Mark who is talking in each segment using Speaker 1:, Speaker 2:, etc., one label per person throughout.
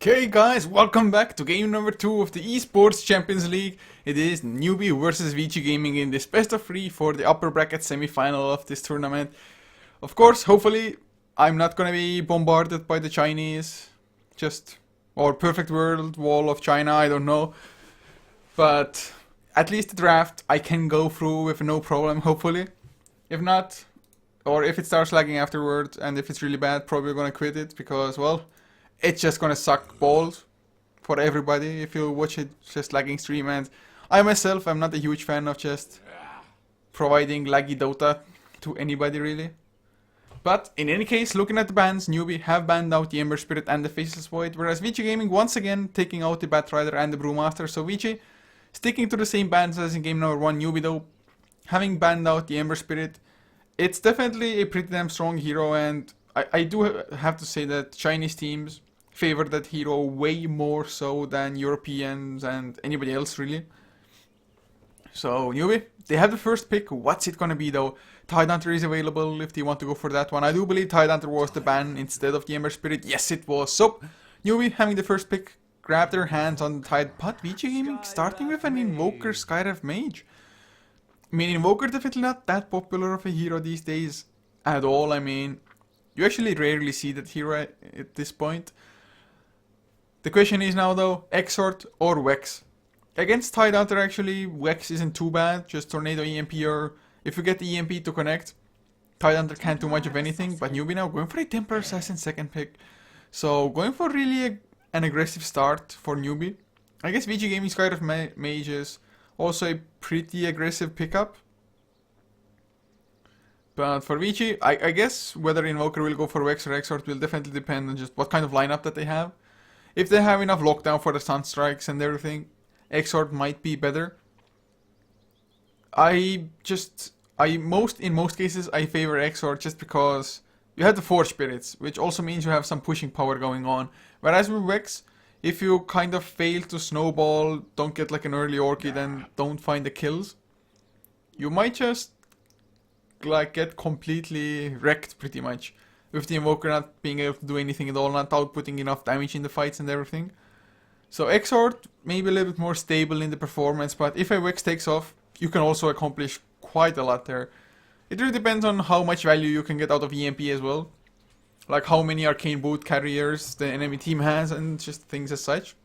Speaker 1: Okay guys, welcome back to game number 2 of the Esports Champions League. It is Newbee versus Vici Gaming in this best of 3 for the upper bracket semi-final of this tournament. Of course, hopefully I'm not gonna be bombarded by the Chinese, or perfect world wall of China, I don't know. But at least the draft I can go through with no problem, hopefully. If not, or if it starts lagging afterwards and if it's really bad, probably gonna quit it because, well, it's just gonna suck balls for everybody if you watch it just lagging stream. And I myself, I'm not a huge fan of just providing laggy Dota to anybody really. But in any case, looking at the bans, Newbee have banned out the Ember Spirit and the Faceless Void, whereas Vici Gaming once again taking out the Batrider and the Brewmaster. So Vici sticking to the same bans as in game number 1. Newbee though having banned out the Ember Spirit. It's definitely a pretty damn strong hero, and I do have to say that Chinese teams favor that hero way more so than Europeans and anybody else really. So Newbee, they have the first pick. What's it gonna be though? Tidehunter is available if they want to go for that one. I do believe Tidehunter was the ban instead of the Ember Spirit. Yes, it was. So Newbee having the first pick, grab their hands on the Tide. But Vici Gaming starting with an Invoker Skyrev Mage. I mean, Invoker definitely not that popular of a hero these days at all. I mean, you actually rarely see that hero at this point. The question is now though, Exort or Vex? Against Tidehunter actually, Vex isn't too bad, just Tornado EMP, or if you get the EMP to connect, Tidehunter can't do much of anything. But Newbee now going for a Templar Assassin second pick. So going for really an aggressive start for Newbee. I guess Vici Gaming Skyrev Mage is also a pretty aggressive pickup. But for Vici, I guess whether Invoker will go for Vex or Exort will definitely depend on just what kind of lineup that they have. If they have enough lockdown for the Sunstrikes and everything, Exort might be better. In most cases I favor Exort just because you have the Forge Spirits, which also means you have some pushing power going on. Whereas with Vex, if you kind of fail to snowball, don't get like an early Orchid and don't find the kills, you might just like get completely wrecked pretty much. With the Invoker not being able to do anything at all, not outputting enough damage in the fights and everything. So Exort maybe a little bit more stable in the performance, but if a Vex takes off, you can also accomplish quite a lot there. It really depends on how much value you can get out of EMP as well. Like how many Arcane Boot carriers the enemy team has and just things as such.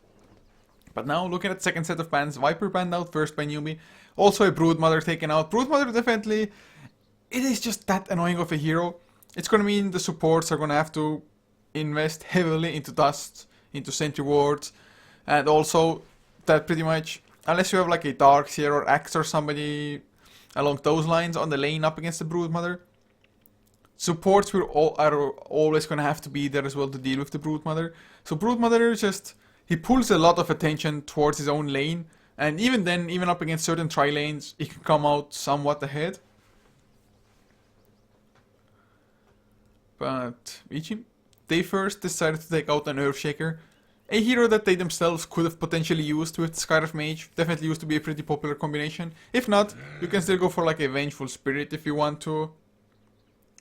Speaker 1: But now looking at the second set of bans, Viper banned out first by Newbee. Also a Broodmother taken out. Broodmother definitely, it is just that annoying of a hero. It's gonna mean the supports are gonna have to invest heavily into Dust, into Sentry Wards, and also that pretty much, unless you have like a Darkseer or Axe or somebody along those lines on the lane up against the Broodmother, supports are always gonna have to be there as well to deal with the Broodmother. So Broodmother just, he pulls a lot of attention towards his own lane, and even then, even up against certain tri-lanes, he can come out somewhat ahead. But Vici, they first decided to take out an Earthshaker, a hero that they themselves could have potentially used with Skyrev Mage. Definitely used to be a pretty popular combination. If not, you can still go for like a Vengeful Spirit if you want to.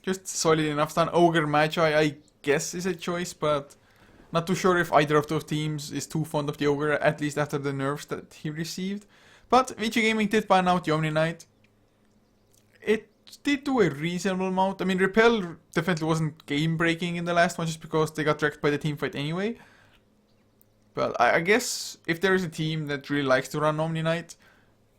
Speaker 1: Just solid enough stun. Ogre Magi, I guess, is a choice, but not too sure if either of those teams is too fond of the Ogre, at least after the nerfs that he received. But Vici Gaming did ban out the Omni Knight. It did do a reasonable amount. I mean, Repel definitely wasn't game breaking in the last one just because they got wrecked by the team fight anyway. But I guess if there is a team that really likes to run Omni Knight,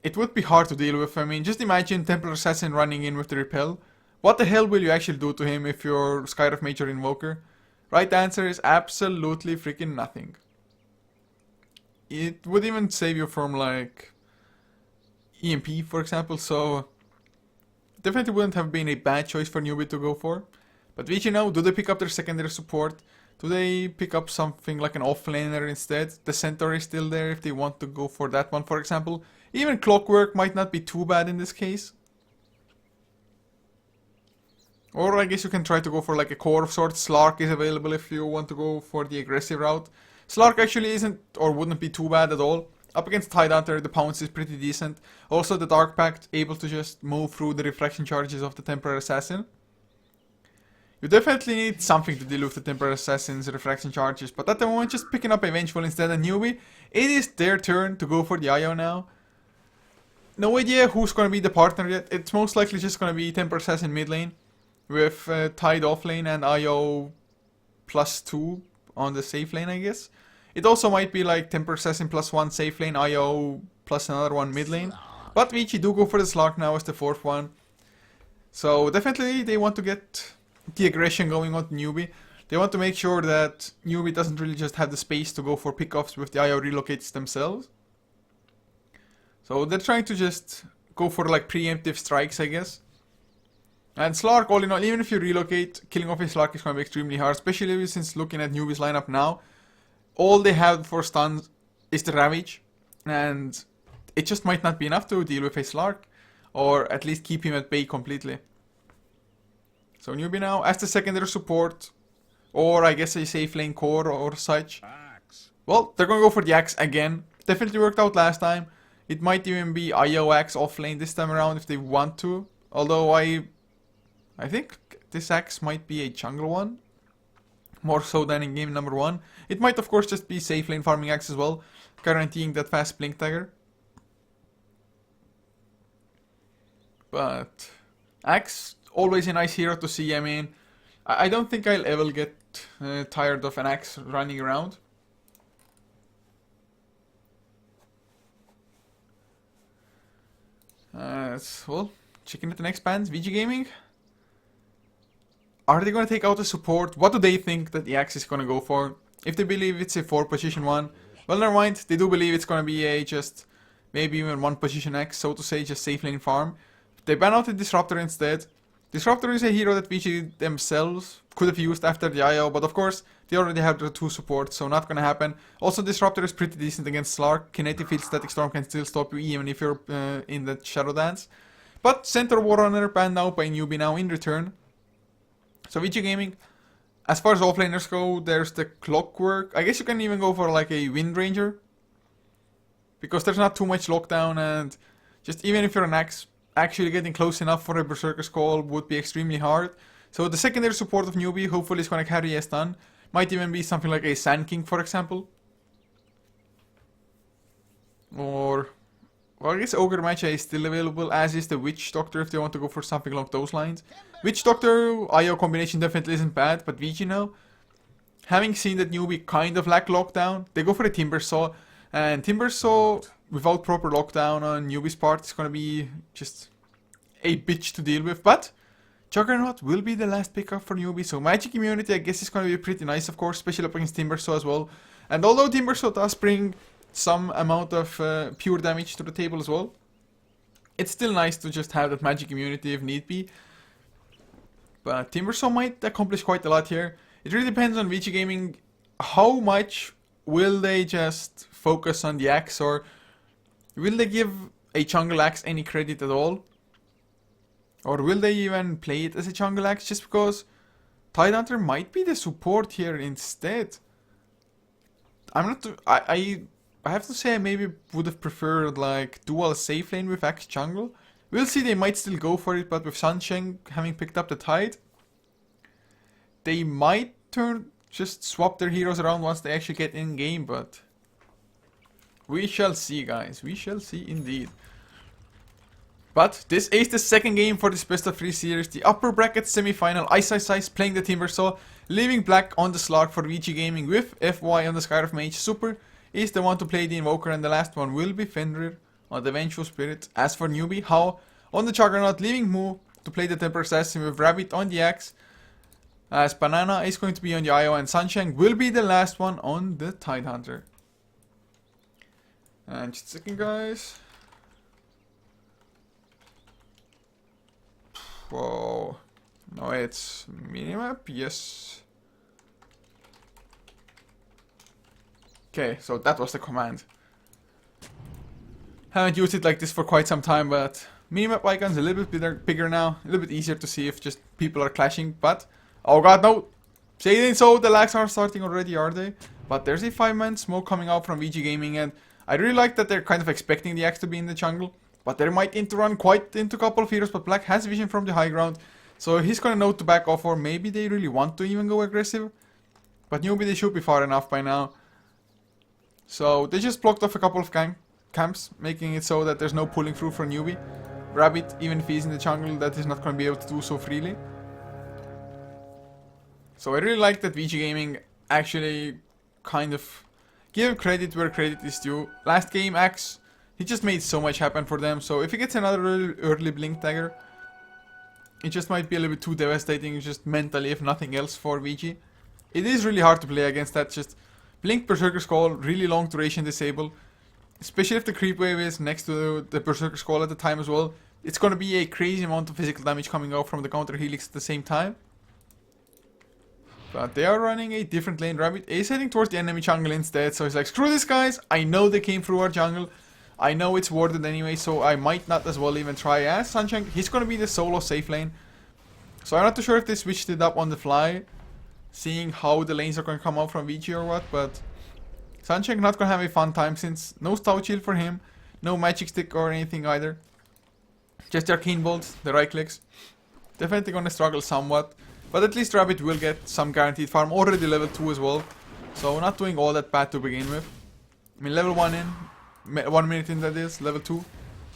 Speaker 1: it would be hard to deal with. I mean, just imagine Templar Assassin running in with the Repel. What the hell will you actually do to him if you're Skyrev Mage or Invoker? Right answer is absolutely freaking nothing. It would even save you from like EMP for example, so definitely wouldn't have been a bad choice for Newbee to go for. But Vici now, do they pick up their secondary support? Do they pick up something like an offlaner instead? The Centaur is still there if they want to go for that one, for example. Even Clockwork might not be too bad in this case. Or I guess you can try to go for like a core of sorts. Slark is available if you want to go for the aggressive route. Slark actually isn't or wouldn't be too bad at all. Up against Tidehunter, the pounce is pretty decent. Also the Dark Pact able to just move through the reflection charges of the Temporary Assassin. You definitely need something to deal with the Temper Assassins, Refraction Charges, but at the moment just picking up a Vengeful instead of Newbee. It is their turn to go for the IO now. No idea who's gonna be the partner yet. It's most likely just gonna be Temper Assassin mid lane with Tide off lane and IO +2 on the safe lane, I guess. It also might be like Temper Assassin +1 safe lane, IO plus another one mid lane. But Vici do go for the Slark now as the 4th one. So definitely they want to get the aggression going on Newbee. They want to make sure that Newbee doesn't really just have the space to go for pickoffs with the IO relocates themselves. So they're trying to just go for like preemptive strikes, I guess. And Slark, all in all, even if you relocate, killing off a Slark is going to be extremely hard, especially since looking at Newbee's lineup now. All they have for stuns is the Ravage, and it just might not be enough to deal with a Slark, or at least keep him at bay completely. So Newbee now as the secondary support, or I guess a safe lane core or such. Well, they're going to go for the Axe again. Definitely worked out last time. It might even be IO Axe off lane this time around if they want to. Although I think this Axe might be a jungle one, more so than in game number 1. It might of course just be safe lane farming Axe as well, guaranteeing that fast blink dagger. But Axe, always a nice hero to see. I mean, I don't think I'll ever get tired of an Axe running around. Well, checking at the next bands, VG Gaming. Are they going to take out the support? What do they think that the Axe is going to go for? If they believe it's a 4 position one, well, never mind. They do believe it's going to be a just maybe even 1 position Axe, so to say, just safe lane farm. They ban out the Disruptor instead. Disruptor is a hero that VG themselves could have used after the IO, but of course they already have the 2 supports, so not gonna happen. Also, Disruptor is pretty decent against Slark. Kinetic Field Static Storm can still stop you even if you're in the Shadow Dance. But Centaur Warrunner banned out by Newbee now in return. So VG Gaming, as far as offlaners go, there's the Clockwork. I guess you can even go for like a Wind Ranger, because there's not too much lockdown, and just even if you're an Axe, actually getting close enough for a Berserker's Call would be extremely hard. So the secondary support of Newbee hopefully is going to carry a stun. Might even be something like a Sand King, for example. Or, well, I guess Ogre Magi is still available, as is the Witch Doctor if they want to go for something along those lines. Witch Doctor, IO combination definitely isn't bad, but VG now, having seen that Newbee kind of lack lockdown, they go for a Timber Saw. And Timber Saw, without proper lockdown on Newbee's part, is going to be just a bitch to deal with. But Juggernaut will be the last pickup for Newbee, so Magic Immunity I guess is going to be pretty nice, of course, especially up against Timber Saw as well. And although Timber Saw does bring some amount of pure damage to the table as well, it's still nice to just have that Magic Immunity if need be. But Timber Saw might accomplish quite a lot here. It really depends on VG Gaming. How much will they just focus on the Axe, or will they give a jungle Axe any credit at all? Or will they even play it as a jungle Axe just because Tidehunter might be the support here instead? I'm not I have to say I maybe would have preferred like dual safe lane with Axe jungle. We'll see, they might still go for it, but with Sunshine having picked up the Tide, they might just swap their heroes around once they actually get in game, but we shall see, guys. We shall see indeed. But this is the second game for this best of 3 series. The upper bracket semi-final. Ice playing the Timber Saw, leaving black on the Slark for VG Gaming with FY on the Sky of Mage. Super is the one to play the Invoker, and the last one will be Fenrir on the Vengeful Spirit. As for Newbee, How on the Juggernaut, leaving Moo to play the Temper Assassin with Rabbit on the Axe. As Banana is going to be on the IO, and Sunshine will be the last one on the Tidehunter. And just a second, guys. Whoa. No, it's minimap? Yes. Okay, so that was the command. Haven't used it like this for quite some time, but minimap icons a little bit bigger now. A little bit easier to see if just people are clashing, but oh god, no! Say it ain't so, the lags are starting already, are they? But there's a 5-man smoke coming out from VG Gaming, and I really like that they're kind of expecting the Axe to be in the jungle. But they might need to run quite into a couple of heroes, but Black has vision from the high ground. So he's gonna know to back off, or maybe they really want to even go aggressive. But Newbee, they should be far enough by now. So they just blocked off a couple of camps, making it so that there's no pulling through for Newbee. Rabbit, even if he's in the jungle, that is not gonna be able to do so freely. So I really like that Vici Gaming actually kind of give credit where credit is due. Last game, Axe, he just made so much happen for them. So if he gets another early Blink Dagger, it just might be a little bit too devastating, just mentally, if nothing else, for Vici. It is really hard to play against that. Just Blink, Berserker's Call, really long duration disable. Especially if the creep wave is next to the Berserker's Call at the time as well. It's gonna be a crazy amount of physical damage coming out from the counter helix at the same time. But they are running a different lane. Rabbit is heading towards the enemy jungle instead. So he's like, screw this, guys. I know they came through our jungle. I know it's warded anyway, so I might not as well even try as Sunshine. He's gonna be the solo safe lane. So I'm not too sure if they switched it up on the fly, seeing how the lanes are gonna come out from Vici or what, but Sunshine not gonna have a fun time since no Stout Shield for him, no Magic Stick or anything either. Just the Arcane Bolt, the right clicks. Definitely gonna struggle somewhat, but at least Rabbit will get some guaranteed farm, already level 2 as well. So not doing all that bad to begin with. I mean, level 1 in. 1 minute in, that is, level 2.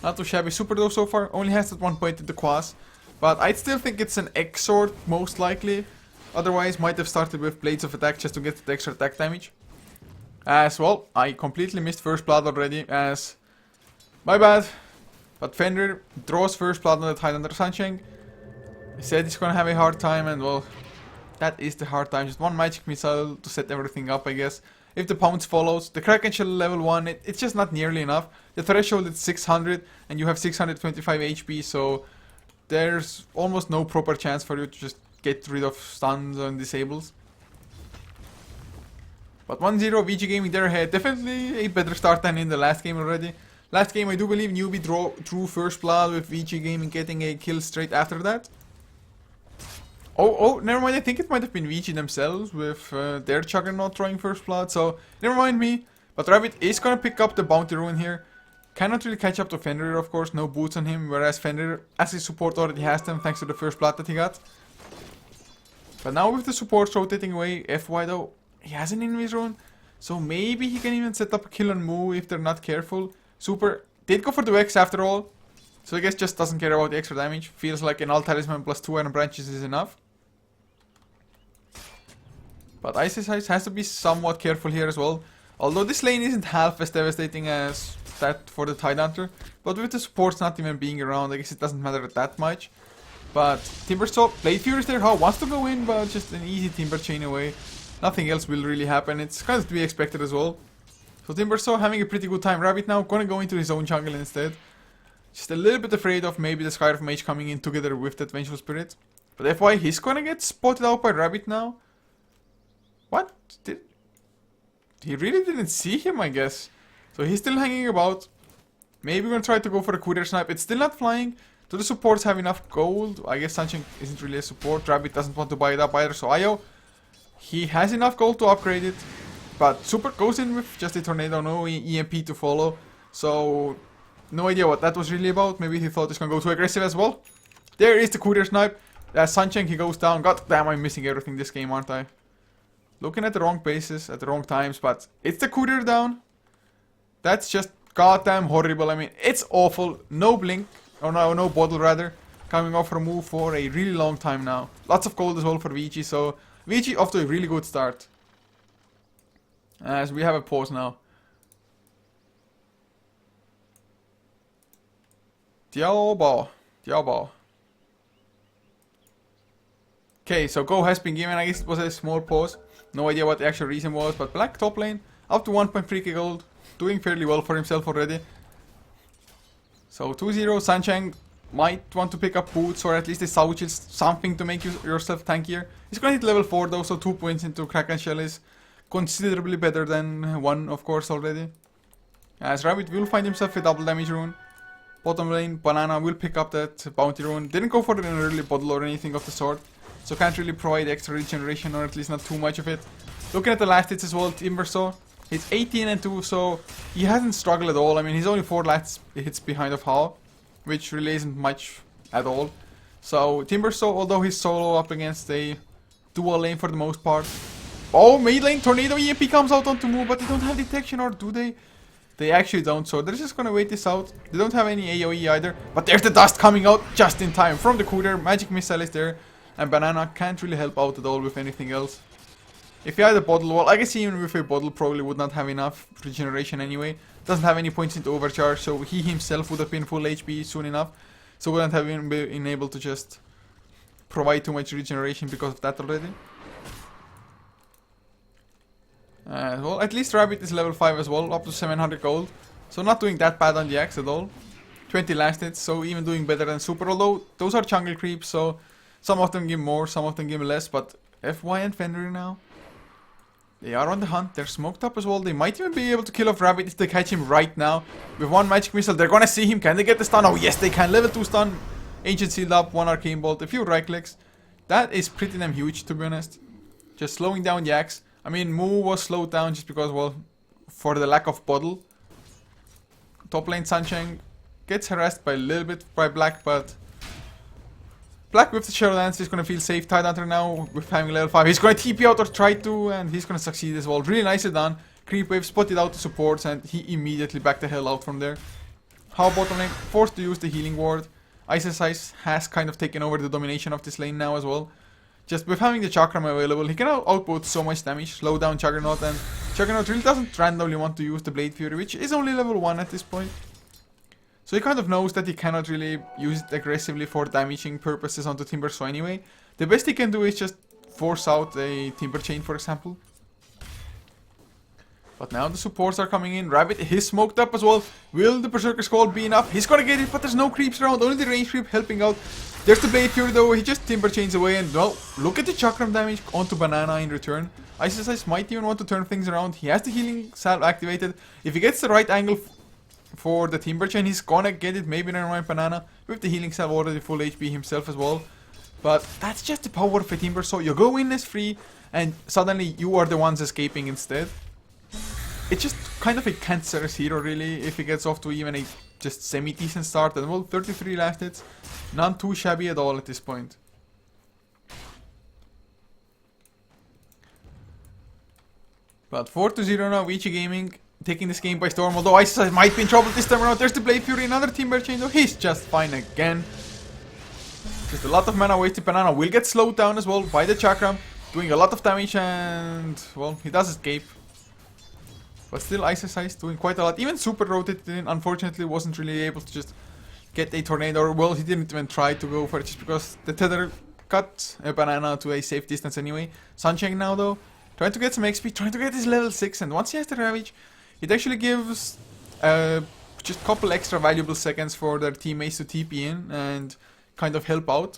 Speaker 1: Not too shabby. Super though so far, only has that 1 point in the quas. But I'd still think it's an X sword, most likely. Otherwise, might have started with Blades of Attack just to get the extra attack damage. As well, I completely missed First Blood already, as... my bad. But Fenrir draws First Blood on the Highlander Sunshine. He said he's gonna have a hard time, and well, that is the hard time. Just one Magic Missile to set everything up, I guess. If the Pounce follows, the Kraken Shell level 1, it's just not nearly enough. The threshold is 600 and you have 625 HP, so there's almost no proper chance for you to just get rid of stuns and disables. But 1-0, Vici Gaming there ahead. Definitely a better start than in the last game already. Last game I do believe Newbee drew First Blood with Vici Gaming getting a kill straight after that. Oh, never mind, I think it might have been Vici themselves with their Juggernaut drawing First Blood, so never mind me. But Rabbit is gonna pick up the Bounty Rune here. Cannot really catch up to Fenrir, of course, no boots on him, whereas Fenrir, as his support, already has them thanks to the First Blood that he got. But now with the supports rotating away, FY though, he has an Invis Rune, so maybe he can even set up a kill on Moo if they're not careful. Super did go for the Vex after all, so I guess just doesn't care about the extra damage. Feels like an Alt Talisman plus 2 Iron Branches is enough. But Ice has to be somewhat careful here as well. Although this lane isn't half as devastating as that for the Tidehunter. But with the supports not even being around, I guess it doesn't matter that much. But Timbersaw, Blade Fury is there, how wants to go in, but just an easy Timber Chain away. Nothing else will really happen, it's kind of to be expected as well. So Timbersaw having a pretty good time. Rabbit now gonna go into his own jungle instead. Just a little bit afraid of maybe the Skyrim Mage coming in together with that Vengeful Spirit. But FY, he's gonna get spotted out by Rabbit now. What? He really didn't see him, I guess. So he's still hanging about. Maybe we're gonna try to go for a Courier Snipe. It's still not flying. Do the supports have enough gold? I guess Sunshine isn't really a support. Rabbit doesn't want to buy it up either. So Io, he has enough gold to upgrade it. But Super goes in with just a Tornado, no EMP to follow. So no idea what that was really about. Maybe he thought he's gonna go too aggressive as well. There is the Courier Snipe. Sunshine, he goes down. God damn, I'm missing everything this game, aren't I? Looking at the wrong places, at the wrong times, but it's the Courier down. That's just goddamn horrible. I mean, it's awful. No blink, or no bottle rather, coming off her move for a really long time now. Lots of gold as well for Vici, so Vici off to a really good start. As we have a pause now. Diao Bao. Okay, so go has been given. I guess it was a small pause. No idea what the actual reason was, but Black top lane, up to 1.3k gold, doing fairly well for himself already. So 2-0, Sunshine might want to pick up boots or at least a Soul Shield, something to make yourself tankier. He's gonna hit level 4 though, so 2 points into Kraken Shell is considerably better than 1 of course already. As Rabbit will find himself a double damage rune. Bottom lane, Banana will pick up that bounty rune. Didn't go for an early bottle or anything of the sort. So can't really provide extra regeneration, or at least not too much of it. Looking at the last hits as well, Timbersaw, he's 18 and 2, so he hasn't struggled at all. I mean, he's only 4 last hits behind of Hao, which really isn't much at all. So Timbersaw, although he's solo up against a dual lane for the most part. Oh, mid lane Tornado EMP comes out onto Moo, but they don't have detection, or do they? They actually don't, so they're just gonna wait this out. They don't have any AoE either, but there's the dust coming out just in time from the cooler. Magic Missile is there, and Banana can't really help out at all with anything else. If he had a bottle, well, I guess even with a bottle probably would not have enough regeneration anyway. Doesn't have any points into overcharge, so he himself would have been full HP soon enough. So wouldn't have even been able to just provide too much regeneration because of that already. Well, at least Rabbit is level 5 as well, up to 700 gold. So not doing that bad on the axe at all. 20 last hits, so even doing better than Super. Although, those are jungle creeps, so some of them give more, some of them give less. But FY and Fenrir now, they are on the hunt. They're smoked up as well. They might even be able to kill off Rabbit if they catch him right now. With one Magic Missile, they're gonna see him. Can they get the stun? Oh yes, they can. Level 2 stun. Ancient sealed up, 1 Arcane Bolt, a few right clicks. That is pretty damn huge, to be honest. Just slowing down the axe. I mean, Moo was slowed down just because, well, for the lack of bottle. Top lane Sunshine gets harassed by a little bit by Black, but Black with the Shadow Dance is going to feel safe. Tidehunter now with having level 5. He's going to TP out or try to, and he's going to succeed as well. Really nicely done. Creep Wave spotted out the supports, and he immediately backed the hell out from there. How bottom lane forced to use the healing ward. Ice has kind of taken over the domination of this lane now as well. Just with having the Chakram available, he can output so much damage, slow down Juggernaut, and Juggernaut really doesn't randomly want to use the Blade Fury, which is only level 1 at this point. So he kind of knows that he cannot really use it aggressively for damaging purposes onto Timbersaw anyway. The best he can do is just force out a Timber Chain, for example. But now the supports are coming in. Rabbit is smoked up as well. Will the Berserker's Call be enough? He's gonna get it, but there's no creeps around. Only the range creep helping out. There's the Blade Fury though. He just Timber Chains away, and well, look at the Chakram damage onto Banana in return. Ice might even want to turn things around. He has the Healing Salve activated. If he gets the right angle for the Timber Chain, he's gonna get it. Maybe never mind Banana. With the Healing Salve already full HP himself as well. But that's just the power of a Timber. So you go in as free, and suddenly you are the ones escaping instead. It's just kind of a cancerous hero really, if he gets off to even a just semi-decent start. And well, 33 last hits, not too shabby at all at this point. But 4-0 now, Vici Gaming taking this game by storm. Although Ice might be in trouble this time around. There's the Blade Fury, another Timber Chain though. He's just fine again. Just a lot of mana wasted. Banana will get slowed down as well by the Chakram, doing a lot of damage, and well, he does escape. But still, Ice doing quite a lot. Even Super rotated in, unfortunately, wasn't really able to just get a Tornado. Or, well, he didn't even try to go for it just because the tether cut a Banana to a safe distance anyway. Sunshine now, though, trying to get some XP, trying to get his level 6. And once he has the Ravage, it actually gives just a couple extra valuable seconds for their teammates to TP in and kind of help out.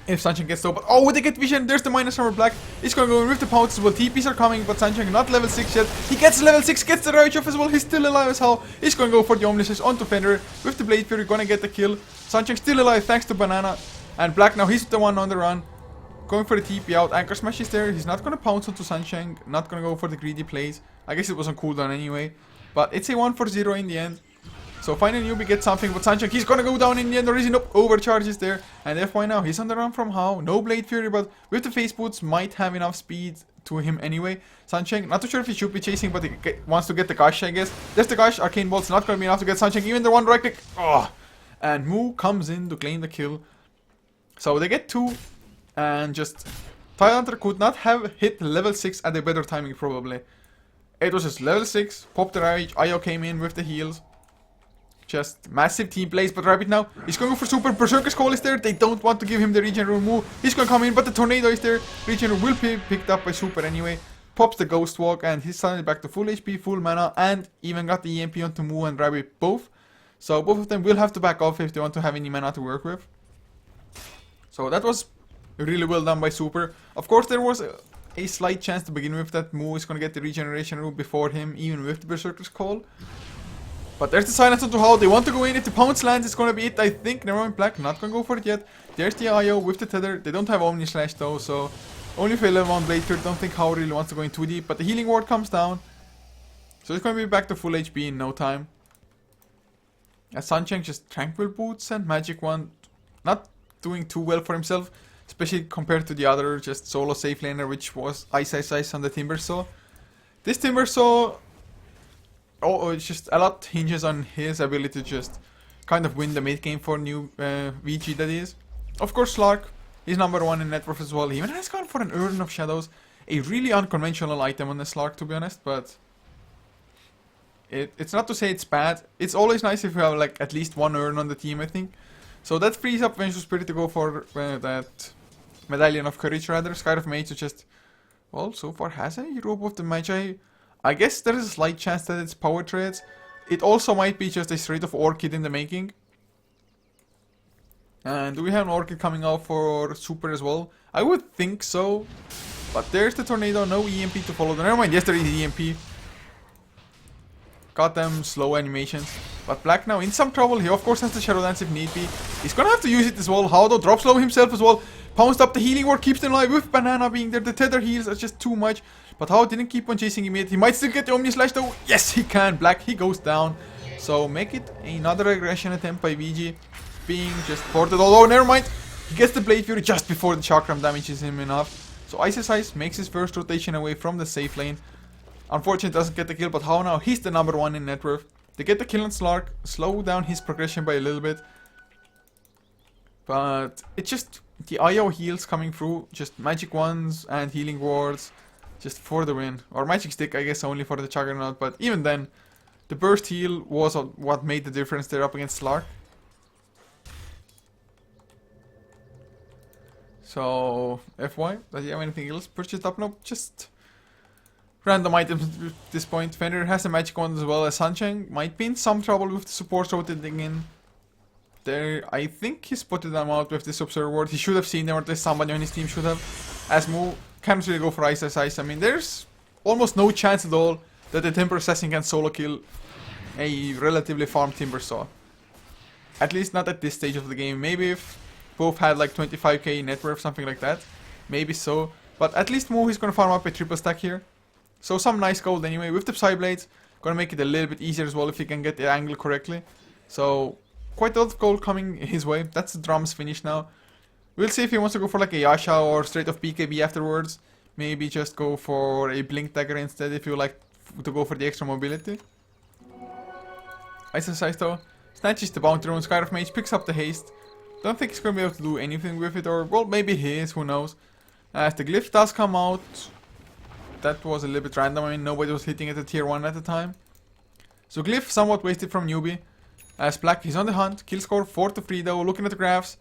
Speaker 1: If Sunshine gets low, but oh, they get vision. There's the minus armor Black. He's gonna go in with the pounce as well. TPs are coming, but Sunshine not level 6 yet. He gets level 6, gets the Ravage off as well. He's still alive as hell. He's gonna go for the Omniscience onto Fenrir with the Blade Fury, gonna get the kill. Sunshine still alive thanks to Banana. And Black now, he's the one on the run. Going for the TP out. Anchor Smash is there. He's not gonna pounce onto Sunshine. Not gonna go for the greedy plays. I guess it was on cooldown anyway. But it's a 1-4-0 in the end. So finally Newbee gets something, but Sunshine, he's gonna go down in the end. There is enough overcharges there. And FY now, he's on the run from How. No Blade Fury, but with the face boots, might have enough speed to him anyway. Sunshine, not too sure if he should be chasing, but he wants to get the Gush, I guess. There's the Gush. Arcane Bolt's not gonna be enough to get Sunshine. Even the one right click. Oh. And Moo comes in to claim the kill. So they get 2. And just Tidehunter could not have hit level 6 at a better timing, probably. It was just level 6. Popped the Ravage. Io came in with the heals. Just massive team plays, but Rabbit now, he's going for Super. Berserker's Call is there. They don't want to give him the regen room move. He's going to come in, but the Tornado is there. Regen room will be picked up by Super anyway. Pops the Ghost Walk, and he's suddenly back to full HP, full mana, and even got the EMP onto Moo and Rabbit both. So both of them will have to back off if they want to have any mana to work with. So that was really well done by Super. Of course, there was a slight chance to begin with that Moo is going to get the regeneration room before him, even with the Berserker's Call. But there's the silence onto How. They want to go in. If the pounce lands, it's gonna be it, I think. Never mind, Black. Not gonna go for it yet. There's the IO with the tether. They don't have Omni Slash though, so only for level 1 Blade Fury. Don't think How really wants to go in too deep. But the healing ward comes down. So it's gonna be back to full HP in no time. As Sunshine just Tranquil Boots and Magic Wand. Not doing too well for himself, especially compared to the other just solo safe laner, which was Ice on the Timbersaw. This Timbersaw, it's just a lot hinges on his ability to just kind of win the mid game for new Vici, that is. Of course, Slark, he's number 1 in net worth as well. He even has gone for an Urn of Shadows, a really unconventional item on the Slark, to be honest, but it's not to say it's bad. It's always nice if you have like at least 1 Urn on the team, I think. So that frees up Vengeful Spirit to go for that Medallion of Courage, rather. Sky of Mage to just, well, so far has a Robe of the Magi. I guess there is a slight chance that it's power trades. It also might be just a straight of Orchid in the making. And do we have an Orchid coming out for Super as well? I would think so. But there's the Tornado, no EMP to follow. Never mind, yes there is EMP. Got them slow animations. But Black now in some trouble. He of course has the Shadow Dance if need be. He's gonna have to use it as well. How though? Drop slow himself as well. Pounced up the healing ward, keeps them alive with Banana being there. The tether heals are just too much. But how didn't keep on chasing him yet. He might still get the Omni Slash though. Yes, he can. Black, he goes down. So make it another aggression attempt by VG. Being just ported. Although, never mind. He gets the Blade Fury just before the Chakram damages him enough. So Ice makes his first rotation away from the safe lane. Unfortunately, doesn't get the kill. But how now? He's the number 1 in net worth. They get the kill on Slark. Slow down his progression by a little bit. But it's just the IO heals coming through. Just magic ones and healing wards. Just for the win. Or magic stick, I guess, only for the Juggernaut. But even then, the burst heal was what made the difference there up against Slark. So, FY, does he have anything else purchased up? Nope, just random items at this point. Fenrir has a magic wand as well as Sunshine. Might be in some trouble with the supports rotating in. There, I think he spotted them out with this Observer Ward. He should have seen them, or at least somebody on his team should have. As Moo can't really go for Ice. I mean, there's almost no chance at all that the Timber Assassin can solo kill a relatively farmed Timbersaw. At least not at this stage of the game. Maybe if both had like 25k net worth, something like that. Maybe so. But at least Moo is gonna farm up a triple stack here. So some nice gold anyway. With the Psyblades, gonna make it a little bit easier as well if he can get the angle correctly. So quite a lot of gold coming his way. That's the drums finish now. We'll see if he wants to go for like a Yasha or straight off BKB afterwards. Maybe just go for a Blink Dagger instead if you like to go for the extra mobility. Ice though snatches the Bounty Rune. Sky of Mage picks up the haste. Don't think he's gonna be able to do anything with it, or well, maybe he is, who knows. As the Glyph does come out, that was a little bit random. I mean, nobody was hitting it at tier 1 at the time. So Glyph somewhat wasted from Newbee. As Black, he's on the hunt. Kill score 4-3 though. Looking at the graphs,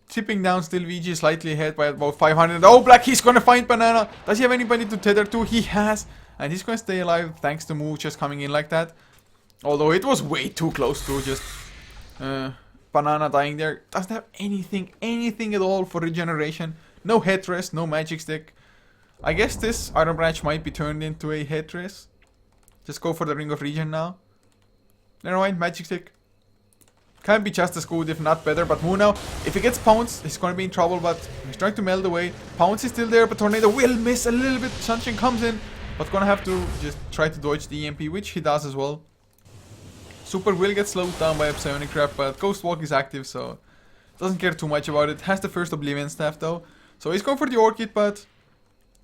Speaker 1: tipping down still. VG slightly ahead by about 500. Oh, Black, he's gonna find Banana. Does he have anybody to tether to? He has, and he's gonna stay alive thanks to Moo just coming in like that. Although it was way too close to just Banana dying there. Doesn't have anything at all for regeneration. No headrest, no magic stick. I guess this Iron Branch might be turned into a headrest. Just go for the Ring of Regen now. Never mind, magic stick. Can be just as good, if not better. But Moo now, if he gets pounced, he's gonna be in trouble. But he's trying to melt away. Pounce is still there, but Tornado will miss a little bit. Sunshine comes in, but gonna have to just try to dodge the EMP, which he does as well. Super will get slowed down by a Psionic Trap, but Ghost Walk is active, so doesn't care too much about it. Has the first Oblivion Staff though, so he's going for the Orchid, but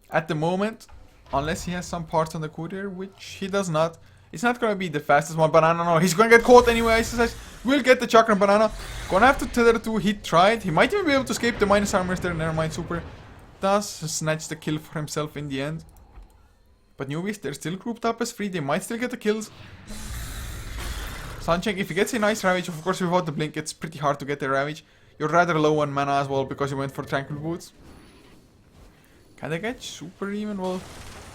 Speaker 1: at the moment, unless he has some parts on the courier, which he does not, it's not gonna be the fastest one. Banana, no, he's gonna get caught anyway. Ice will get the Chakra Banana. Gonna have to tether to. He tried. He might even be able to escape the minus armors there. Never mind. Super does snatch the kill for himself in the end. But Newbees, they're still grouped up as 3. They might still get the kills. Sunshine, if he gets a nice Ravage, of course without the blink, it's pretty hard to get the Ravage. You're rather low on mana as well because you went for Tranquil Boots. Can they get Super even? Well,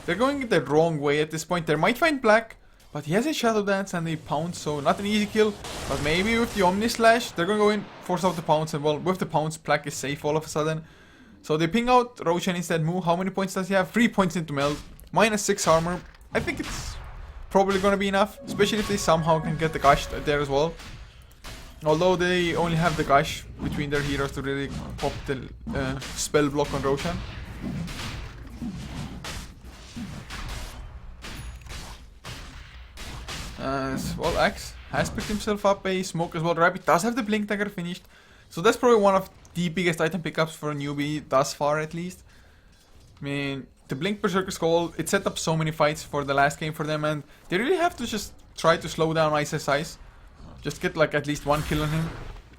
Speaker 1: they're going the wrong way at this point. They might find Black, but he has a Shadow Dance and a Pounce, so not an easy kill. But maybe with the Omni Slash, they're going to go in, force out the Pounce, and well, with the Pounce, Black is safe all of a sudden. So they ping out Roshan instead. Moo, how many points does he have? 3 points into meld. Minus 6 armor. I think it's probably gonna be enough, especially if they somehow can get the Gush there as well. Although they only have the Gush between their heroes to really pop the spell block on Roshan. Well, Axe has picked himself up a smoke as well. Rabbit does have the Blink Dagger finished, So that's probably one of the biggest item pickups for a newbie thus far, at least. I mean, the Blink Berserker Skull, it set up so many fights for the last game for them, and they really have to just try to slow down Ice's Ice. Just get like at least one kill on him.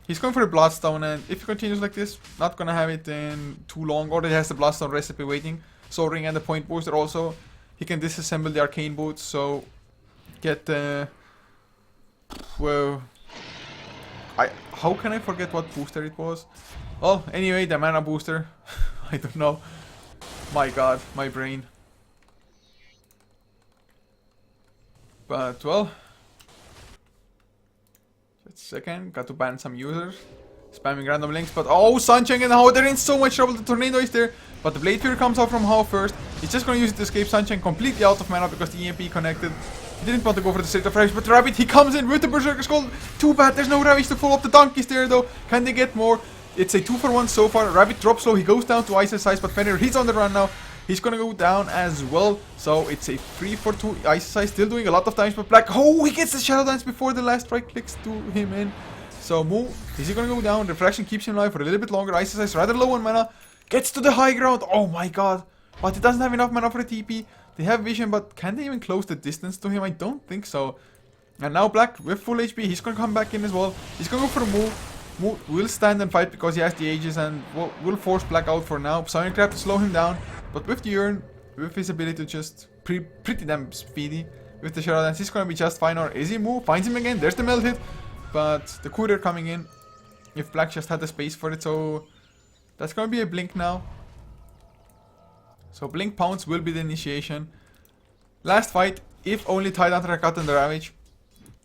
Speaker 1: He's going for the Bloodstone, and if he continues like this, not gonna have it in too long. Already has the Bloodstone recipe waiting. Soul Ring and the Point Booster also. He can disassemble the Arcane Boots, so get the... well... how can I forget what booster it was? Oh, anyway, the mana booster. I don't know. My god, my brain. But, well... just a second, got to ban some users. Spamming random links, but oh, Sunshine and How, they're in so much trouble. The Tornado is there, but the Blade Fury comes out from How first. He's just gonna use it to escape Sunshine completely out of mana because the EMP connected. He didn't want to go for the State of Ravage, but Rabbit, he comes in with the Berserker Skull. Too bad, there's no Ravage to follow up. The Donkeys there though. Can they get more? It's a 2-for-1 so far. Rabbit drops low, he goes down to Ice's Ice, but Fenrir, he's on the run now. He's gonna go down as well. So it's a 3-for-2. Ice's Ice still doing a lot of damage, but Black, oh, he gets the Shadow Dance before the last strike clicks to him in. So Moo, is he gonna go down? Refraction keeps him alive for a little bit longer. Ice's Ice rather low on mana. Gets to the high ground. Oh my god. But he doesn't have enough mana for a TP. They have vision, but can they even close the distance to him? I don't think so. And now Black with full HP. He's gonna come back in as well. He's gonna go for a Moo. Moo will stand and fight because he has the Aegis and will force Black out for now. Sonic Trap to slow him down. But with the Urn, with his ability to just pretty damn speedy. With the Shadow Dance, he's gonna be just fine. Or is he? Moo finds him again. There's the melt hit. But the courier coming in, if Black just had the space for it, so that's gonna be a Blink now. So Blink Pounce will be the initiation. Last fight, if only Tidehunter had gotten the Ravage,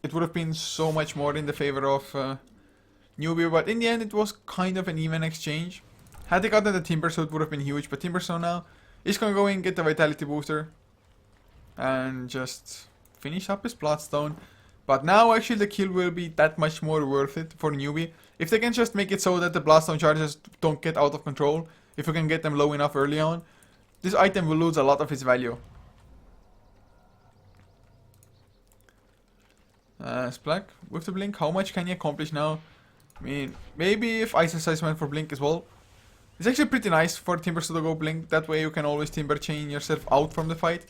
Speaker 1: it would have been so much more in the favor of Newbee, but in the end it was kind of an even exchange. Had they gotten the Timber Suit, it would have been huge, but Timber Suit now is gonna go in, get the Vitality Booster, and just finish up his Bloodstone. But now actually the kill will be that much more worth it for Newbee. If they can just make it so that the Bloodstone charges don't get out of control, if we can get them low enough early on, this item will lose a lot of its value. Black with the Blink, how much can he accomplish now? I mean, maybe if Ice's Ice went for Blink as well. It's actually pretty nice for Timbers to go Blink, that way you can always Timber Chain yourself out from the fight.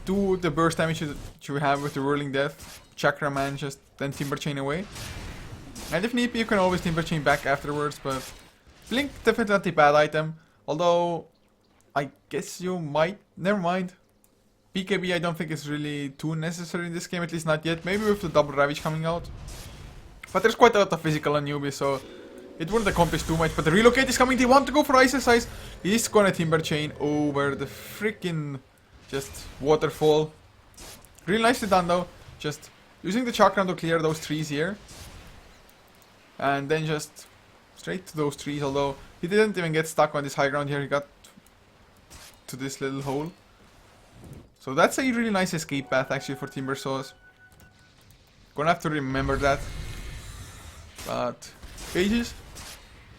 Speaker 1: Do the burst damage that you have with the Whirling Death, Chakra Man, just then Timber Chain away. And if need be, you can always Timber Chain back afterwards, but Blink definitely not a bad item. Although, I guess you might, never mind. BKB I don't think is really too necessary in this game, at least not yet. Maybe with the double Ravage coming out. But there's quite a lot of physical on Newbee, so it wouldn't accomplish too much. But the Relocate is coming, they want to go for Ice's Ice. He's gonna Timber Chain over the freaking just waterfall. Really nicely done though. Just using the Chakram to clear those trees here. And then just straight to those trees, although he didn't even get stuck on this high ground here, he got to this little hole. So that's a really nice escape path actually for Timber Saws. Gonna have to remember that. But Aegis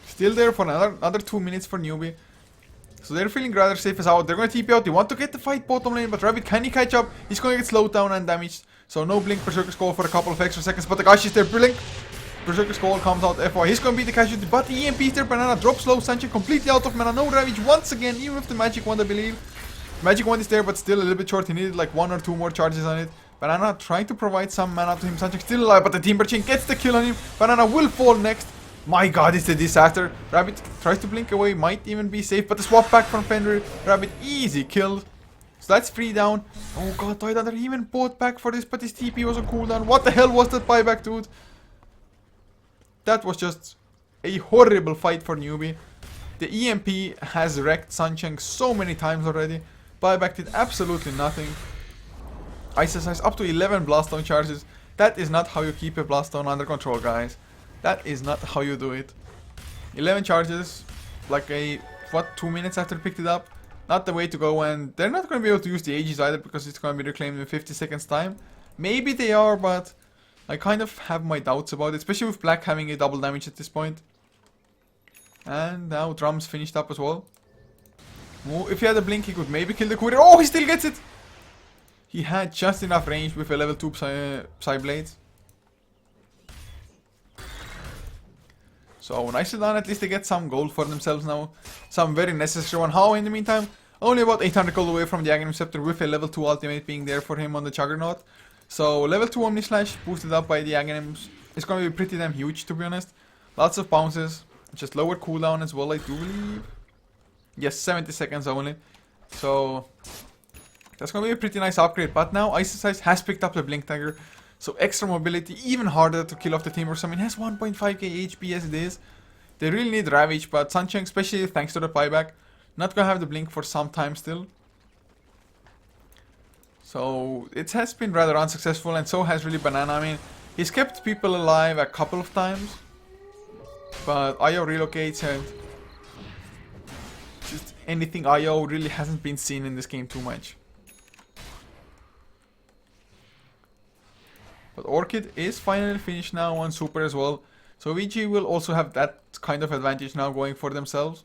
Speaker 1: still there for another 2 minutes for Newbee. So they're feeling rather safe as out. They're gonna TP out. They want to get the fight bottom lane, but Rabbit, can he catch up? He's gonna get slowed down and damaged. So no Blink Berserker Skull for a couple of extra seconds. But the Gash is there. Blink Berserker Skull comes out. FY. He's gonna be the casualty. But the EMP is there. Banana drops low. Sanchi completely out of mana. No Ravage once again, even with the Magic Wand, I believe. Magic Wand is there, but still a little bit short. He needed like 1 or 2 more charges on it. Banana trying to provide some mana to him. Sanchi still alive, but the Timber Chain gets the kill on him. Banana will fall next. My god, it's a disaster. Rabbit tries to blink away, might even be safe, but the swap back from Fenrir. Rabbit easy kill. So that's 3 down. Oh god, Tidehunter even bought back for this, but his TP was on cooldown. What the hell was that buyback, dude? That was just a horrible fight for Newbee. The EMP has wrecked Suncheng so many times already. Buyback did absolutely nothing. Ice's Ice up to 11 Blaststone charges. That is not how you keep a Blaststone under control, guys. That is not how you do it. 11 charges, like a, what, 2 minutes after picked it up? Not the way to go, and they're not going to be able to use the Aegis either because it's going to be reclaimed in 50 seconds time. Maybe they are, but I kind of have my doubts about it, especially with Black having a double damage at this point. And now Drums finished up as well. If he had a blink, he could maybe kill the courier. Oh, he still gets it! He had just enough range with a level 2 Psy Blades. So nicely done, at least they get some gold for themselves now. Some very necessary one. How in the meantime, only about 800 gold away from the Aghanim Scepter with a level 2 ultimate being there for him on the Juggernaut. So level 2 Omni Slash boosted up by the Aghanims. It's going to be pretty damn huge, to be honest. Lots of bounces, just lower cooldown as well, I do believe. Yes, 70 seconds only. So that's going to be a pretty nice upgrade. But now Ice Ice has picked up the Blink Dagger. So extra mobility, even harder to kill off the Timbers. I mean, it has 1.5k HP as it is. They really need Ravage, but Sunshine, especially thanks to the buyback, not going to have the Blink for some time still. So it has been rather unsuccessful, and so has really Banana. I mean, he's kept people alive a couple of times, but IO relocates and just anything IO really hasn't been seen in this game too much. But Orchid is finally finished now on Super as well. So VG will also have that kind of advantage now going for themselves.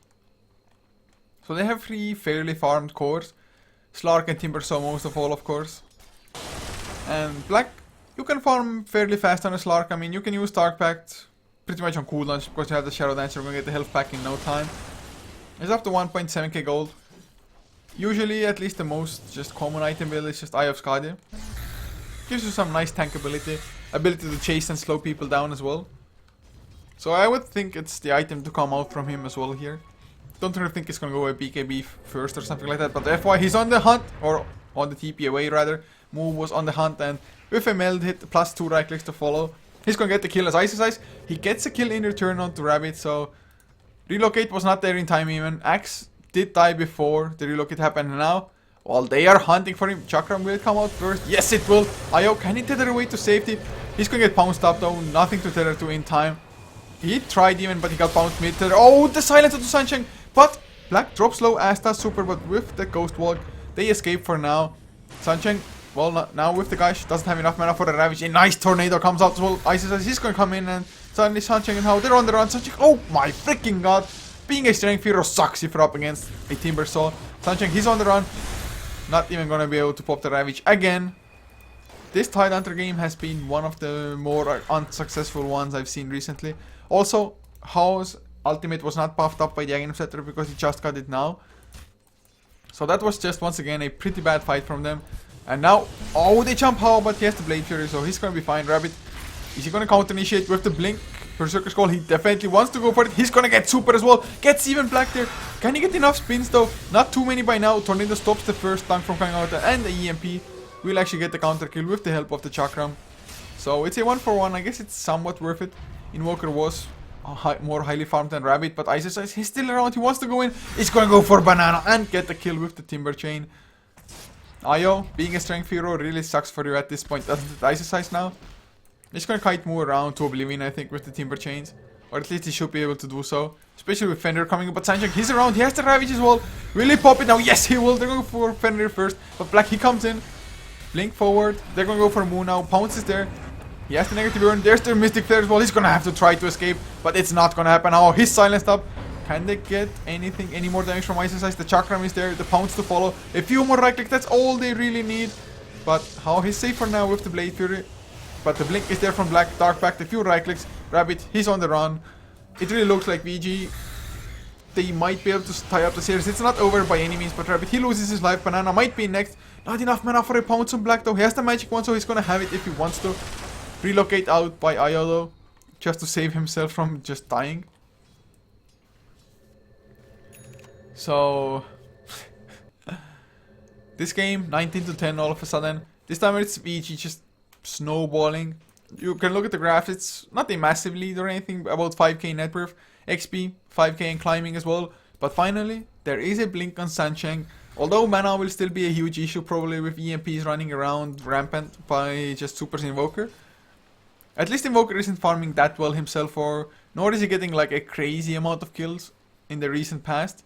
Speaker 1: So they have 3 fairly farmed cores. Slark and Timbersaw most of all, of course. And Black, you can farm fairly fast on a Slark. I mean, you can use Dark Pact pretty much on cooldowns because you have the Shadow Dancer. You're going to get the health pack in no time. It's up to 1.7k gold. Usually, at least the most just common item build is just Eye of Skadi. Gives you some nice tankability, ability to chase and slow people down as well. So I would think it's the item to come out from him as well here. Don't really think it's gonna go a BKB first or something like that, but FY, he's on the hunt, or on the TP away rather. Move was on the hunt, and with a meld hit plus 2 right clicks to follow, he's gonna get the kill as Ice Ice. He gets a kill in return onto Rabbit, so relocate was not there in time even. Axe did die before the relocate happened, and now while they are hunting for him, Chakram will come out first. Yes, it will. IO, can he tether away to safety? He's gonna get pounced up though. Nothing to tether to in time. He tried even, but he got bounced mid tether. Oh, the silence of the Sunshine. But Black drops low as does Super, but with the Ghost Walk, they escape for now. Sunshine, well, now with the guys, doesn't have enough mana for the Ravage. A nice Tornado comes out as well. Ice says he's gonna come in, and suddenly Sunshine and how they're on the run. Sunshine, oh my freaking god. Being a Strength Hero sucks if you're up against a Timbersaw. Sunshine, he's on the run. Not even gonna be able to pop the Ravage again. This Tidehunter game has been one of the more unsuccessful ones I've seen recently. Also, Hao's ultimate was not buffed up by the Aghanim Scepter because he just got it now. So that was just once again a pretty bad fight from them. And now, oh, they jump Hao, but he has the Blade Fury, so he's gonna be fine. Rabbit, is he gonna counter initiate with the Blink? Berserker's Call, he definitely wants to go for it. He's gonna get Super as well. Gets even Black there. Can he get enough spins though? Not too many by now. Tornado stops the first dunk from coming out, and the EMP will actually get the counter kill with the help of the Chakram. So it's a 1-for-1. I guess it's somewhat worth it. Invoker was more highly farmed than Rabbit, but Ice Ice, he's still around. He wants to go in. He's gonna go for Banana and get the kill with the Timber Chain. IO, being a Strength Hero really sucks for you at this point, doesn't it? Ice Ice now. He's gonna kite move around to Oblivion, I think, with the Timber Chains. Or at least he should be able to do so. Especially with Fenrir coming up. But Sunshine, he's around. He has the Ravage as well. Will he pop it now? Yes, he will. They're going for Fenrir first. But Black, he comes in. Blink forward. They're going to go for Moon now. Pounce is there. He has the negative burn. There's the Mystic Flare as well. He's going to have to try to escape. But it's not going to happen. Oh, he's silenced up. Can they get any more damage from Ice Ice? The Chakram is there. The Pounce to follow. A few more right clicks. That's all they really need. But how he's safe for now with the Blade Fury. But the Blink is there from Black. Dark Pact, a few right clicks. Rabbit, he's on the run. It really looks like VG, they might be able to tie up the series. It's not over by any means, but Rabbit, he loses his life. Banana might be next. Not enough mana for a Pounce on Black though. He has the magic one, so he's gonna have it if he wants to. Relocate out by IO though, just to save himself from just dying. So this game, 19 to 10 all of a sudden. This time it's VG just snowballing. You can look at the graphs, it's not a massive lead or anything, about 5k net worth, XP, 5k and climbing as well. But finally, there is a Blink on Sancheng. Although mana will still be a huge issue probably with EMPs running around rampant by just Super's Invoker. At least Invoker isn't farming that well himself, or nor is he getting like a crazy amount of kills in the recent past.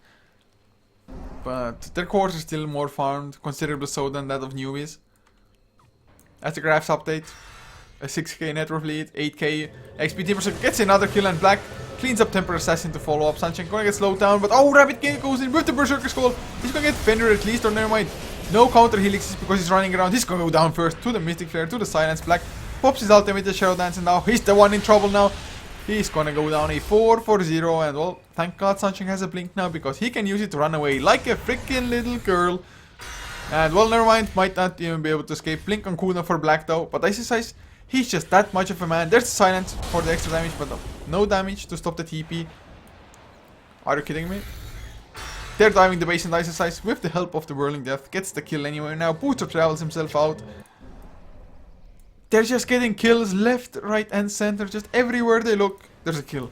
Speaker 1: But their cores are still more farmed, considerably so than that of Newbees. As the graphs update, a 6k net worth lead, 8k XP. Timbersaw gets another kill, and Black cleans up Temper Assassin to follow up. Sunshine gonna get slowed down, but oh, Rabbit goes in with the Berserker's Call. He's gonna get Fenrir at least, or never mind. No counter helixes because he's running around. He's gonna go down first to the Mystic Flare, to the Silence. Black pops his ultimate, the Shadow Dance, and now he's the one in trouble now. He's gonna go down a 4-0, and well, thank god Sunshine has a blink now because he can use it to run away like a freaking little girl. And well, never mind, might not even be able to escape. Blink on cooldown for Black though, but Ice Ice, he's just that much of a man. There's the silence for the extra damage, but no damage to stop the TP. Are you kidding me? They're diving the base and Ice Ice with the help of the Whirling Death. Gets the kill anyway. Now Booster travels himself out. They're just getting kills left, right and center. Just everywhere they look, there's a kill.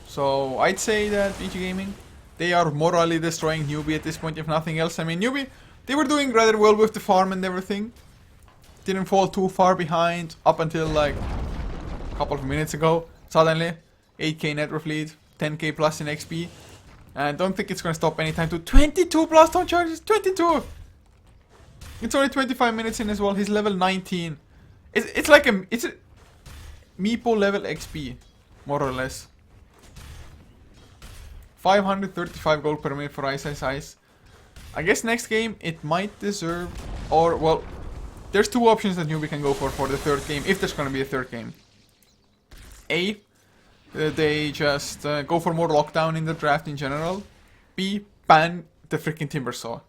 Speaker 1: So I'd say that Vici Gaming, they are morally destroying Newbee at this point, if nothing else. I mean, Newbee, they were doing rather well with the farm and everything. Didn't fall too far behind up until like a couple of minutes ago. Suddenly, 8k net worth lead, 10k plus in XP. And don't think it's gonna stop anytime to 22 plus down charges, 22! It's only 25 minutes in as well, he's level 19. It's like a Meepo level XP, more or less. 535 gold per minute for Ice Ice. I guess next game it might deserve, or well, there's two options that Newbee can go for the third game, if there's gonna be a third game. A, they just go for more lockdown in the draft in general. B, ban the freaking Timber Saw.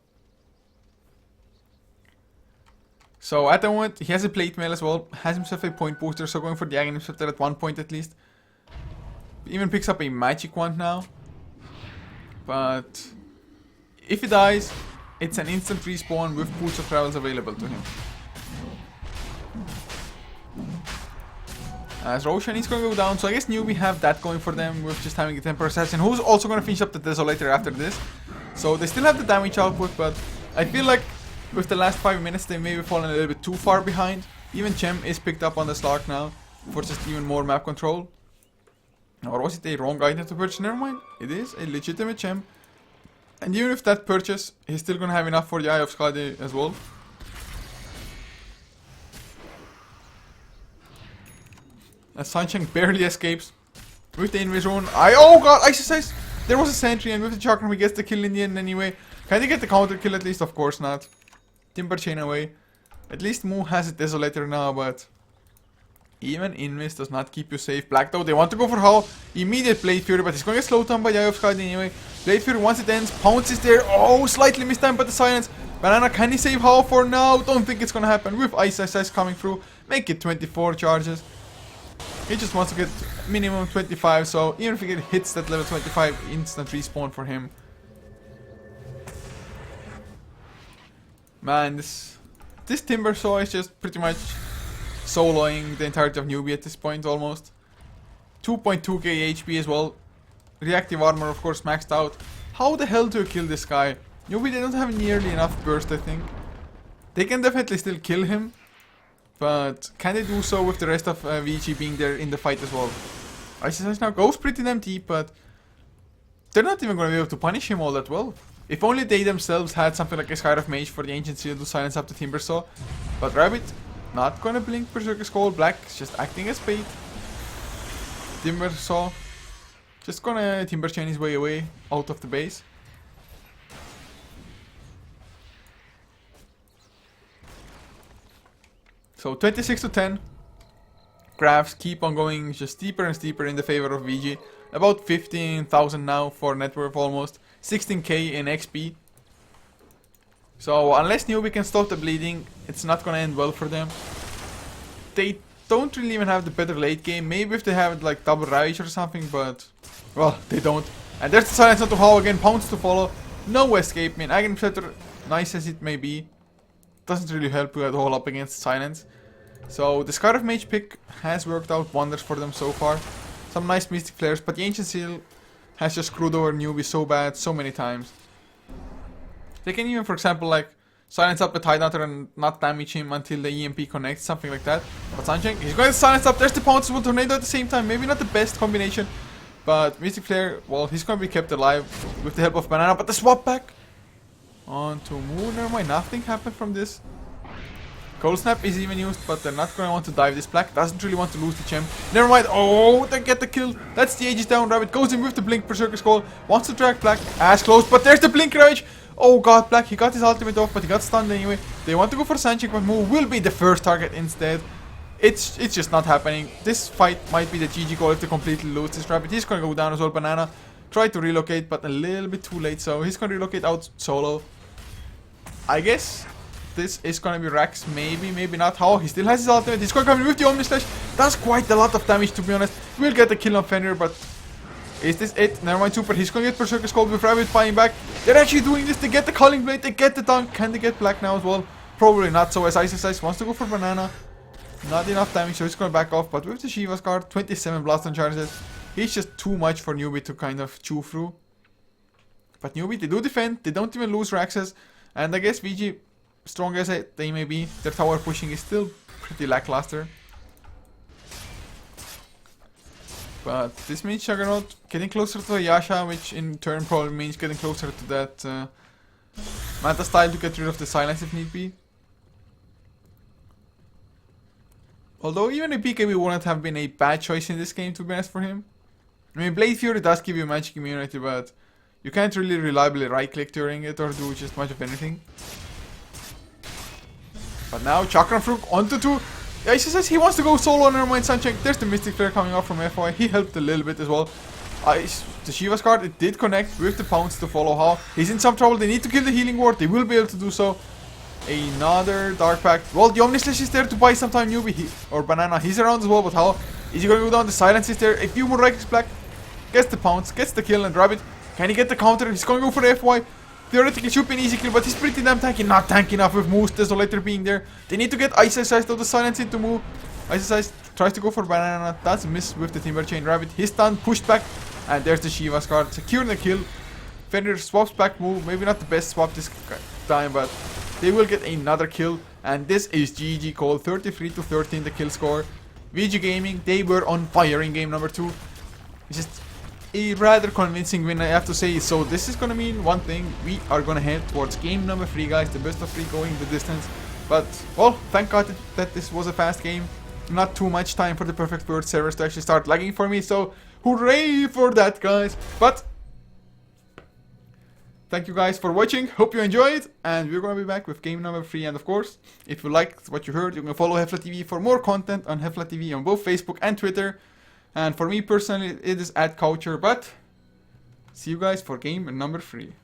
Speaker 1: So at the moment, he has a plate mail as well, has himself a point booster, so going for the Aghanim Scepter at 1 point at least. Even picks up a magic wand now. But if he dies, it's an instant respawn with Boots of Travels available to him. As Roshan is going to go down, so I guess Newbee have that going for them with just having a Temper Assassin, who's also going to finish up the Desolator after this. So they still have the damage output, but I feel like with the last 5 minutes they may be fallen a little bit too far behind. Even Chem is picked up on the Slark now for just even more map control. Or was it a wrong item to purchase? Never mind, it is a legitimate Chem. And even with that purchase, he's still going to have enough for the Eye of Skadi as well. As Sunshine barely escapes with the Invis Rune. Oh god, Ice Ice! There was a sentry, and with the Chakram he gets the kill in the end anyway. Can he get the counter kill at least? Of course not. Timber Chain away. At least Moo has a Desolator now, but even Invis does not keep you safe. Black though, they want to go for How. Immediate Blade Fury, but he's going to get slowed down by Eye of Skadi anyway. Blade Fury, once it ends, Pounce is there. Oh, slightly mistimed by the silence. Banana, can he save How for now? Don't think it's going to happen with Ice Ice coming through. Make it 24 charges. He just wants to get minimum 25, so even if he hits that level 25, instant respawn for him. Man, this Timber Saw is just pretty much soloing the entirety of Newbee at this point almost. 2.2k HP as well. Reactive armor of course maxed out. How the hell do you kill this guy? Newbee, they don't have nearly enough burst, I think. They can definitely still kill him, but can they do so with the rest of Vici being there in the fight as well? Ice Ice now goes pretty damn deep, but they're not even going to be able to punish him all that well. If only they themselves had something like a Sky of Mage for the Ancient Seal to silence up the Timber Saw. But Rabbit, not going to blink Berserker Skull. Black is just acting as bait. Timber Saw, just going to Timber Chain his way away out of the base. So 26-10. Graphs keep on going just steeper and steeper in the favor of VG. About 15,000 now for net worth almost. 16k in XP. So unless Newbee can stop the bleeding, it's not gonna end well for them. They don't really even have the better late game. Maybe if they have like double Ravage or something, but well, they don't. And there's the silence onto How again, Pounce to follow. No escape, man. Aghanim Scepter, nice as it may be, doesn't really help you at all up against silence. So the Scar of Mage pick has worked out wonders for them so far. Some nice Mystic Flares, but the Ancient Seal has just screwed over Newbee so bad, so many times. They can even, for example, like silence up the Tidehunter and not damage him until the EMP connects, something like that. But Sunshine, he's going to silence up. There's the Pounce with Tornado at the same time. Maybe not the best combination, but Mystic Flare, well, he's going to be kept alive with the help of Banana. But the swap back onto Moon. Never mind, nothing happened from this. Cold Snap is even used, but they're not going to want to dive this. Black doesn't really want to lose the gem. Never mind. Oh, they get the kill. That's the Aegis down. Rabbit goes in with the Blink Berserker Skull. Wants to drag Black as close, but there's the Blink Ravage. Oh god, Black, he got his ultimate off, but he got stunned anyway. They want to go for Suncheck, but Moo will be the first target instead. It's just not happening. This fight might be the GG call if they completely lose this Rabbit. He's gonna go down as well. Banana try to relocate, but a little bit too late, so he's gonna relocate out solo. I guess this is gonna be Rex, maybe not. How? He still has his ultimate. He's gonna come in with the Omni Slash. That's quite a lot of damage, to be honest. We'll get the kill on Fenrir, but is this it? Never mind, Super. He's gonna get Berserker Scold with Rabbit fighting back. They're actually doing this. They get the Culling Blade, they get the dunk. Can they get Black now as well? Probably not, so as Ice wants to go for Banana. Not enough damage, so he's gonna back off, but with the Shiva's card, 27 blast on charges. He's just too much for Newbee to kind of chew through. But Newbee, they do defend, they don't even lose Raxes. And I guess Vici, strong as they may be, their tower pushing is still pretty lackluster. But this means Juggernaut getting closer to Yasha, which in turn probably means getting closer to that Manta style to get rid of the silence if need be. Although even a BKB wouldn't have been a bad choice in this game, to be honest, for him. I mean, Blade Fury does give you magic immunity, but you can't really reliably right-click during it or do just much of anything. But now, Chakram Fruk onto 2. Yeah, he says he wants to go solo on Ermine Suncheck. There's the Mystic Flare coming off from FY. He helped a little bit as well. The Shiva's card, it did connect with the Pounce to follow how. He's in some trouble. They need to kill the Healing Ward. They will be able to do so. Another Dark Pact. Well, the Omni Slash is there to buy some time. Newbee or Banana, he's around as well, but how? Is he going to go down? The Silence is there. A few more Rex Black. Gets the Pounce, gets the kill and Rabbit. Can he get the counter? He's going to go for the FY. Theoretically should be an easy kill, but he's pretty damn tanky. Not tanky enough with Moose Desolator being there. They need to get Ice out of the Silence into move. Ice tries to go for Banana. That's a miss with the Timber Chain. Rabbit, he's stunned, pushed back. And there's the Shiva's card. Securing the kill. Fenrir swaps back move. Maybe not the best swap this time, but they will get another kill. And this is GG call. 33-13 the kill score. VG Gaming, they were on fire in game number 2. It's just a rather convincing win, I have to say. So this is gonna mean one thing: we are gonna head towards game number 3, guys, the best of 3 going the distance. But well, thank God that this was a fast game. Not too much time for the Perfect World servers to actually start lagging for me, so hooray for that, guys. But thank you guys for watching, hope you enjoyed, and we're gonna be back with game number 3. And of course, if you liked what you heard, you can follow HeflaTV for more content on HeflaTV on both Facebook and Twitter. And for me personally, it is @Coucher. But see you guys for game number 3.